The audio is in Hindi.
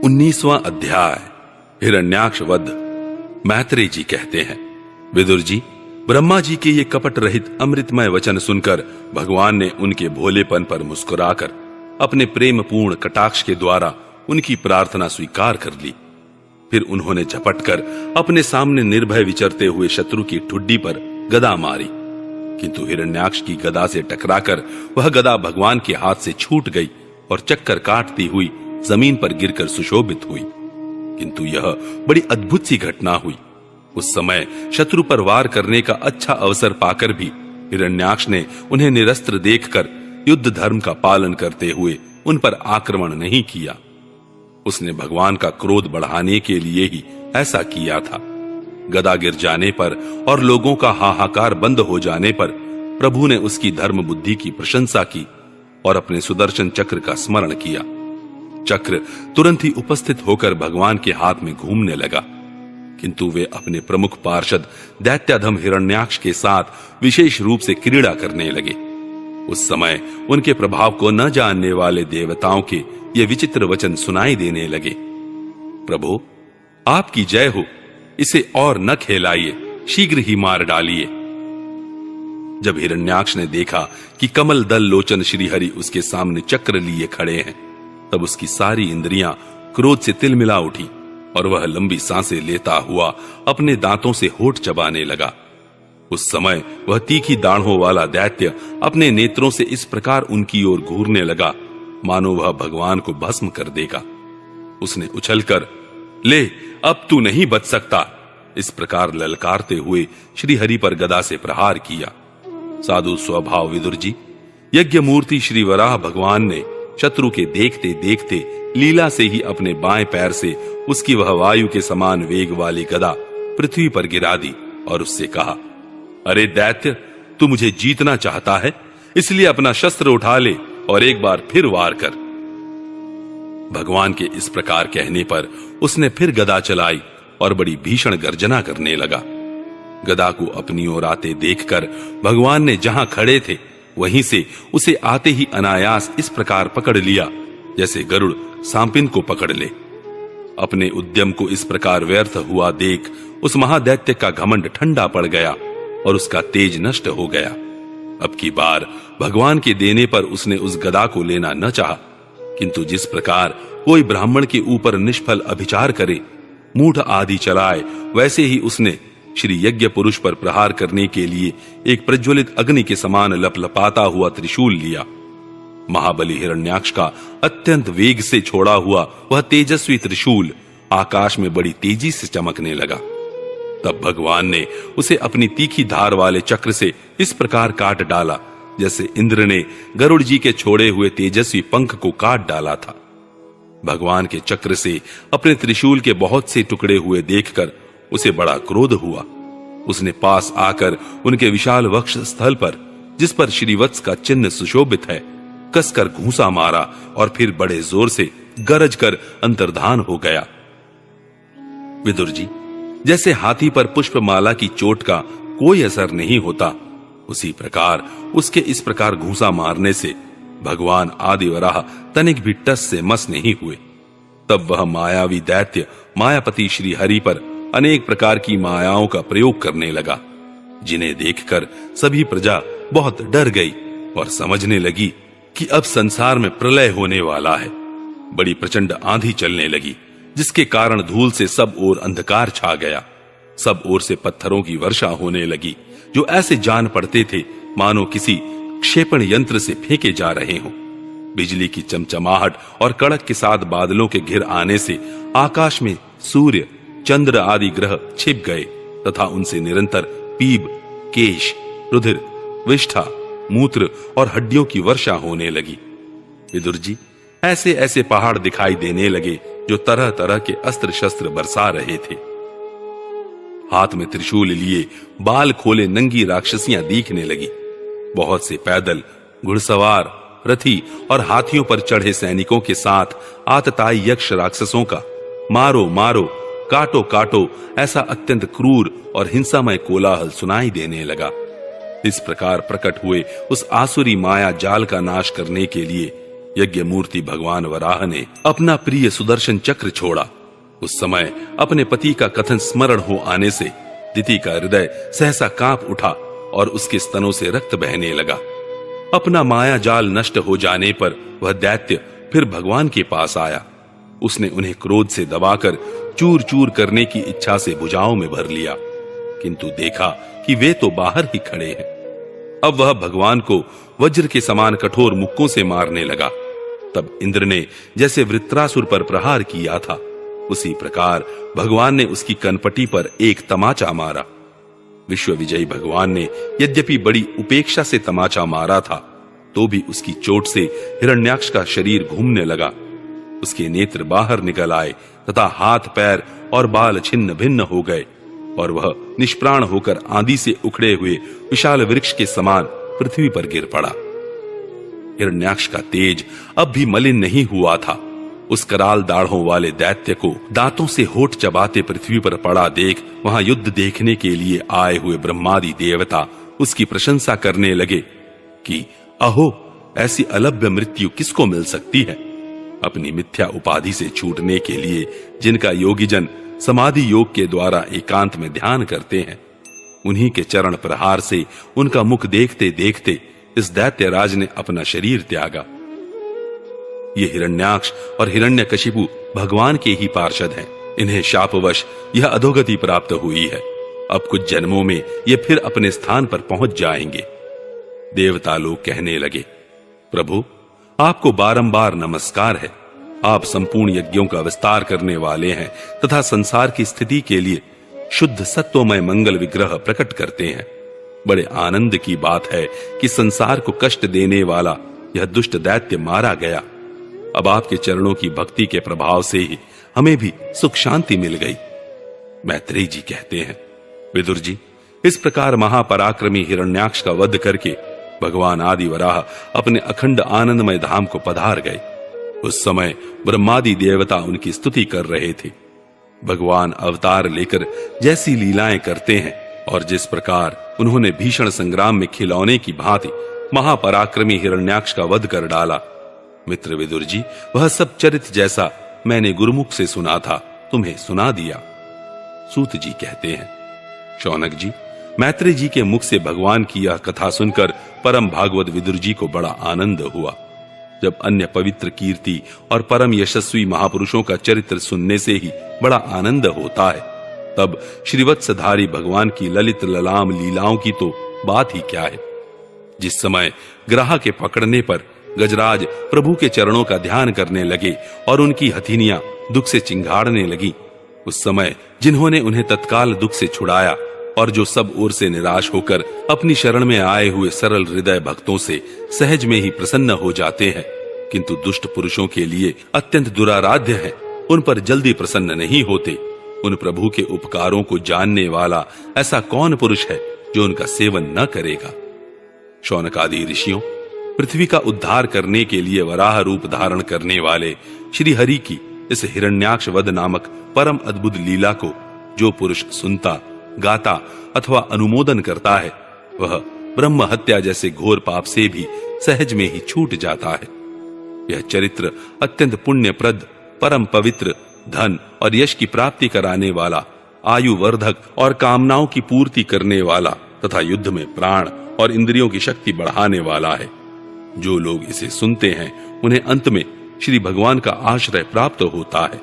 19वां अध्याय हिरण्याक्ष वध। मैत्रेय जी कहते हैं, विदुर जी, ब्रह्मा जी के ये कपट रहित अमृतमय वचन सुनकर भगवान ने उनके भोलेपन पर मुस्कुराकर अपने प्रेम पूर्ण कटाक्ष के द्वारा उनकी प्रार्थना स्वीकार कर ली। फिर उन्होंने झपटकर अपने सामने निर्भय विचरते हुए शत्रु की ठुड्डी पर गदा मारी, किंतु हिरण्याक्ष की गदा से टकराकर वह गदा भगवान के हाथ से छूट गई और चक्कर काटती हुई जमीन पर गिरकर सुशोभित हुई। किंतु यह बड़ी अद्भुत सी घटना हुई। उस समय शत्रु पर वार करने का अच्छा अवसर पाकर भी हिरण्याक्ष ने उन्हें निरस्त्र देखकर युद्ध धर्म का पालन करते हुए उन पर आक्रमण नहीं किया। उसने भगवान का क्रोध बढ़ाने के लिए ही ऐसा किया था। गदा गिर जाने पर और लोगों का हाहाकार बंद हो जाने पर प्रभु ने उसकी धर्म बुद्धि की प्रशंसा की और अपने सुदर्शन चक्र का स्मरण किया। चक्र तुरंत ही उपस्थित होकर भगवान के हाथ में घूमने लगा, किंतु वे अपने प्रमुख पार्षद दैत्याधम हिरण्याक्ष के साथ विशेष रूप से क्रीड़ा करने लगे। उस समय उनके प्रभाव को न जानने वाले देवताओं के ये विचित्र वचन सुनाई देने लगे। प्रभु, आपकी जय हो, इसे और न खेलाइए, शीघ्र ही मार डालिए। जब हिरण्याक्ष ने देखा कि कमल दल लोचन श्रीहरि उसके सामने चक्र लिए खड़े हैं, तब उसकी सारी इंद्रियां क्रोध से तिलमिला उठी और वह लंबी सांसें लेता हुआ अपने दांतों से होठ चबाने लगा। उस समय वह तीखी दाढ़ों वाला दैत्य अपने नेत्रों से इस प्रकार उनकी ओर घूरने लगा मानो वह भगवान को भस्म कर देगा। उसने उछलकर, ले, अब तू नहीं बच सकता, इस प्रकार ललकारते हुए श्री हरि पर गदा से प्रहार किया। साधु स्वभाव विदुर जी, यज्ञ मूर्ति श्री वराह भगवान ने शत्रु के देखते देखते लीला से ही अपने बाएं पैर से उसकी वह वायु के समान वेग वाली गदा पृथ्वी पर गिरा दी और उससे कहा, अरे दैत्य, तू मुझे जीतना चाहता है, इसलिए अपना शस्त्र उठा ले और एक बार फिर वार कर। भगवान के इस प्रकार कहने पर उसने फिर गदा चलाई और बड़ी भीषण गर्जना करने लगा। गदा को अपनी ओर आते देखकर भगवान ने जहां खड़े थे वहीं से उसे आते ही अनायास इस प्रकार पकड़ लिया जैसे गरुड़ सांपिन को पकड़ ले। अपने उद्यम को इस प्रकार व्यर्थ हुआ देख उस महादैत्य का घमंड ठंडा पड़ गया और उसका तेज नष्ट हो गया। अब की बार भगवान के देने पर उसने उस गदा को लेना न चाहा, किंतु जिस प्रकार कोई ब्राह्मण के ऊपर निष्फल अभिचार करे, मूठ आदि चलाए, वैसे ही उसने श्री यज्ञ पुरुष पर प्रहार करने के लिए एक प्रज्वलित अग्नि के समान लपलपाता हुआ त्रिशूल लिया। महाबली हिरण्याक्ष का अत्यंत वेग से छोड़ा हुआ वह तेजस्वी त्रिशूल आकाश में बड़ी तेजी से चमकने लगा। तब भगवान ने उसे अपनी तीखी धार वाले चक्र से इस प्रकार काट डाला जैसे इंद्र ने गरुड़ जी के छोड़े हुए तेजस्वी पंख को काट डाला था। भगवान के चक्र से अपने त्रिशूल के बहुत से टुकड़े हुए देखकर उसे बड़ा क्रोध हुआ। उसने पास आकर उनके विशाल वक्ष स्थल पर, जिस पर श्रीवत्स का चिन्ह सुशोभित है, कसकर घूंसा मारा और फिर बड़े जोर से गरज कर अंतर्धान हो गया। विदुर जी, जैसे हाथी पर पुष्पमाला की चोट का कोई असर नहीं होता, उसी प्रकार उसके इस प्रकार घूंसा मारने से भगवान आदिवराह तनिक भी टस से मस नहीं हुए। तब वह मायावी दैत्य मायापति श्री हरि पर अनेक प्रकार की मायाओं का प्रयोग करने लगा, जिन्हें देखकर सभी प्रजा बहुत डर गई और समझने लगी कि अब संसार में प्रलय होने वाला है। बड़ी प्रचंड आंधी चलने लगी, जिसके कारण धूल से सब ओर अंधकार छा गया। सब ओर से पत्थरों की वर्षा होने लगी, जो ऐसे जान पड़ते थे मानो किसी क्षेपण यंत्र से फेंके जा रहे हों। बिजली की चमचमाहट और कड़क के साथ बादलों के घिर आने से आकाश में सूर्य, चंद्र आदि ग्रह छिप गए तथा उनसे निरंतर पीप, केश, रुधिर, विष्ठा, मूत्र और हड्डियों की वर्षा होने लगी। विदुर जी, ऐसे ऐसे पहाड़ दिखाई देने लगे जो तरह तरह के अस्त्र शस्त्र बरसा रहे थे। हाथ में त्रिशूल लिए बाल खोले नंगी राक्षसियां दिखने लगी। बहुत से पैदल, घुड़सवार, रथी और हाथियों पर चढ़े सैनिकों के साथ आतताई यक्ष राक्षसों का मारो मारो, काटो काटो ऐसा अत्यंत क्रूर और हिंसामय कोलाहल सुनाई देने लगा। इस प्रकार प्रकट हुए उस आसुरी माया जाल का नाश करने के लिए यज्ञ मूर्ति भगवान वराह ने अपना प्रिय सुदर्शन चक्र छोड़ा। उस समय अपने पति का कथन स्मरण हो आने से दिति का हृदय सहसा कांप उठा और उसके स्तनों से रक्त बहने लगा। अपना माया जाल नष्ट हो जाने पर वह दैत्य फिर भगवान के पास आया। उसने उन्हें क्रोध से दबाकर चूर चूर करने की इच्छा से भुजाओं में भर लिया, किंतु देखा कि वे तो बाहर ही खड़े हैं। अब वह भगवान को वज्र के समान कठोर मुक्कों से मारने लगा। तब इंद्र ने जैसे वृत्रासुर पर प्रहार किया था, उसी प्रकार भगवान ने उसकी कनपटी पर एक तमाचा मारा। विश्व विजयी भगवान ने यद्यपि बड़ी उपेक्षा से तमाचा मारा था, तो भी उसकी चोट से हिरण्याक्ष का शरीर घूमने लगा। उसके नेत्र बाहर निकल आए तथा हाथ पैर और बाल छिन्न भिन्न हो गए और वह निष्प्राण होकर आंधी से उखड़े हुए विशाल वृक्ष के समान पृथ्वी पर गिर पड़ा। हिरण्याक्ष का तेज अब भी मलिन नहीं हुआ था। उस कराल दाढ़ों वाले दैत्य को दांतों से होठ चबाते पृथ्वी पर पड़ा देख वहां युद्ध देखने के लिए आए हुए ब्रह्मादि देवता उसकी प्रशंसा करने लगे कि अहो, ऐसी अलभ्य मृत्यु किसको मिल सकती है। अपनी मिथ्या उपाधि से छूटने के लिए जिनका योगीजन समाधि योग के द्वारा एकांत में ध्यान करते हैं, उन्हीं के चरण प्रहार से उनका मुख देखते देखते इस दैत्यराज ने अपना शरीर त्यागा। ये हिरण्याक्ष और हिरण्यकशिपु भगवान के ही पार्षद हैं। इन्हें शापवश यह अधोगति प्राप्त हुई है। अब कुछ जन्मों में ये फिर अपने स्थान पर पहुंच जाएंगे। देवता लोग कहने लगे, प्रभु, आपको बारंबार नमस्कार है। आप संपूर्ण यज्ञों का विस्तार करने वाले हैं तथा संसार की स्थिति के लिए शुद्ध सत्वमय मंगल विग्रह प्रकट करते हैं। बड़े आनंद की बात है कि संसार को कष्ट देने वाला यह दुष्ट दैत्य मारा गया। अब आपके चरणों की भक्ति के प्रभाव से ही हमें भी सुख शांति मिल गई। मैत्रेय जी कहते हैं, विदुर जी, इस प्रकार महापराक्रमी हिरण्याक्ष का वध करके भगवान आदि वराह अपने अखंड आनंदमय धाम को पधार गए। उस समय ब्रह्मादि देवता उनकी स्तुति कर रहे थे। भगवान अवतार लेकर जैसी लीलाएं करते हैं और जिस प्रकार उन्होंने भीषण संग्राम में खिलौने की भांति महापराक्रमी हिरण्याक्ष का वध कर डाला, मित्र विदुर जी, वह सब चरित्र जैसा मैंने गुरुमुख से सुना था, तुम्हें सुना दिया। सूत जी कहते हैं, शौनक जी, मैत्रेय जी के मुख से भगवान की यह कथा सुनकर परम भागवत विदुर जी को बड़ा आनंद हुआ। जब अन्य पवित्र कीर्ति और परम यशस्वी महापुरुषों का चरित्र सुनने से ही बड़ा आनंद होता है, तब श्रीवत्सधारी भगवान की ललित ललाम लीलाओं की तो बात ही क्या है। जिस समय ग्राह के पकड़ने पर गजराज प्रभु के चरणों का ध्यान करने लगे और उनकी हथिनियां दुख से चिंगाड़ने लगी, उस समय जिन्होंने उन्हें तत्काल दुख से छुड़ाया और जो सब ओर से निराश होकर अपनी शरण में आए हुए सरल हृदय भक्तों से सहज में ही प्रसन्न हो जाते हैं, किंतु दुष्ट पुरुषों के लिए अत्यंत दुराराध्य हैं, उन पर जल्दी प्रसन्न नहीं होते, उन प्रभु के उपकारों को जानने वाला ऐसा कौन पुरुष है जो उनका सेवन न करेगा। शौनक आदि ऋषियों, पृथ्वी का उद्धार करने के लिए वराह रूप धारण करने वाले श्री हरि की इस हिरण्याक्ष वध नामक परम अद्भुत लीला को जो पुरुष सुनता, गाता अथवा अनुमोदन करता है, वह ब्रह्म हत्या जैसे घोर पाप से भी सहज में ही छूट जाता है। यह चरित्र अत्यंत पुण्यप्रद, परम पवित्र, धन और यश की प्राप्ति कराने वाला, आयु वर्धक और कामनाओं की पूर्ति करने वाला तथा युद्ध में प्राण और इंद्रियों की शक्ति बढ़ाने वाला है। जो लोग इसे सुनते हैं, उन्हें अंत में श्री भगवान का आश्रय प्राप्त होता है।